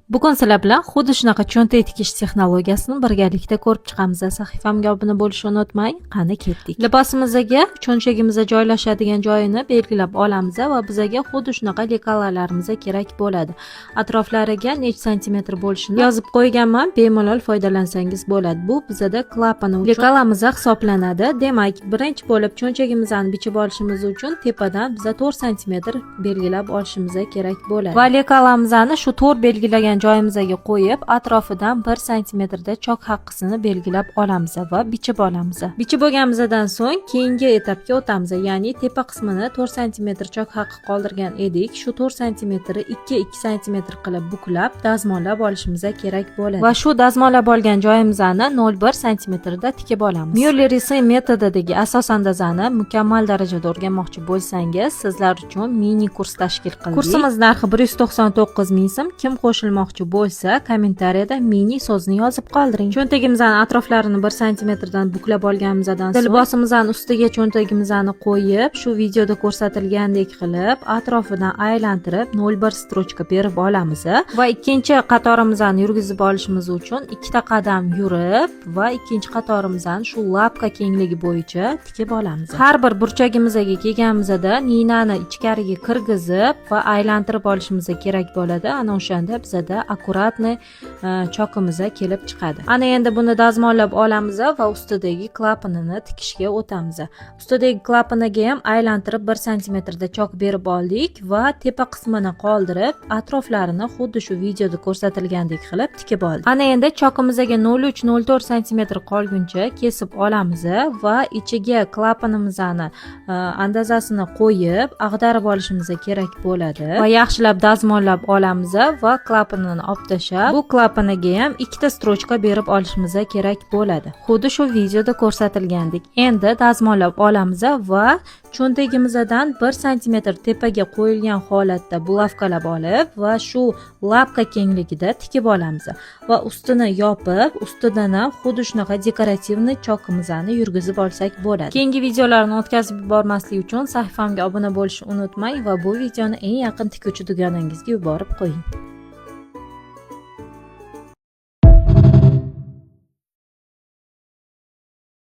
Bugun sizlar bilan xuddi shunaqa cho'ntak tikish texnologiyasini birgalikda ko'rib chiqamiz. Sahifamga obuna bo'lishni unutmang. Qani ketdik. Libosimizga cho'nchagimizga joylashadigan joyini belgilab olamiz va bizga xuddi shunaqa lekalarimiz kerak bo'ladi. Atroflariga necha santimetr bo'lishini yozib qo'yganman. Bemalol foydalansangiz bo'ladi. Bu bizda klapan uchun lekalamiz hisoblanadi. Demak, birinchi bo'lib cho'nchagimizni bichib olishimiz uchun tepadan biza 4 santimetr belgilab olishimiz kerak bo'ladi. Va lekalarimizni shu 4 belgilagan joyimizga qo'yib, atrofidan 1 santimetrda chok haqqisini belgilab olamiz va bichib olamiz. Bichib bo'lganimizdan so'ng keyingi etapga o'tamiz. Ya'ni tepa qismini 4 santimetr chok haqqi qoldirgan edik. Shu 4 santimetrni 2 santimetr qilib buklab, dazmollab olishimiz kerak bo'ladi. Va shu dazmollab olgan joyimizni 0,1 santimetrda tikib olamiz. Mueller-Resin metodidagi asosan dazani mukammal darajada o'rganmoqchi bo'lsangiz, sizlar uchun mini kurs tashkil qildik. Kursimiz narxi 199 ming so'm. Kim qo'shilmoqchi bo'lsa, kommentariyada mini so'zni yozib qoldiring. Cho'ntagimizning atroflarini 1 santimetrdan buklab olganimizdan so'ng libosimizning ustiga cho'ntagimizni qo'yib, shu videoda ko'rsatilgandek qilib, atrofidan aylantirib 0,1 strochka berib olamiz va ikkinchi qatorimizni yurgizib olishimiz uchun ikkita qadam yurib va ikkinchi qatorimizni shu lapka kengligi bo'yicha tikib olamiz. Har bir burchagimizga kelganimizda ninani ichkariga kirgizib va aylantirib olishimiz kerak bo'ladi. Ana o'shanda bizda akkuratni chokimiz kelib chiqadi. Ana endi buni dazmollab olamiz va ustidagi klapanini tikishga o'tamiz. Ustidagi klapaniga ham aylantirib 1 santimetrda chok berib oldik va tepa qismini qoldirib, atroflarini xuddi shu videoda ko'rsatilgandek qilib tikib oldik. Ana endi chokimizga 0,3-0,4 santimetr qolguncha kesib olamiz va ichiga klapanimizni andazasini qo'yib, ag'darib olishimiz kerak bo'ladi va yaxshilab dazmollab olamiz va klapanini olib tashlab, bu klapaniga ham ikkita strochka berib olishimiz kerak bo'ladi. Xuddi shu videoda ko'rsatilgandek. Endi dazmollab olamiz va cho'ntagimizdan 1 santimetr tepaga qo'yilgan holatda bulavkalab olib va shu lapka kengligida tikib olamiz va ustini yopib, ustidan xuddi shunaqa dekorativni chokimizni yurgizib olsak bo'ladi. Keyingi videolarni o'tkazib yubormaslik uchun sahifamga obuna bo'lishni unutmang va bu videoni eng yaqin tikuvchi do'koningizga yuborib qo'ying.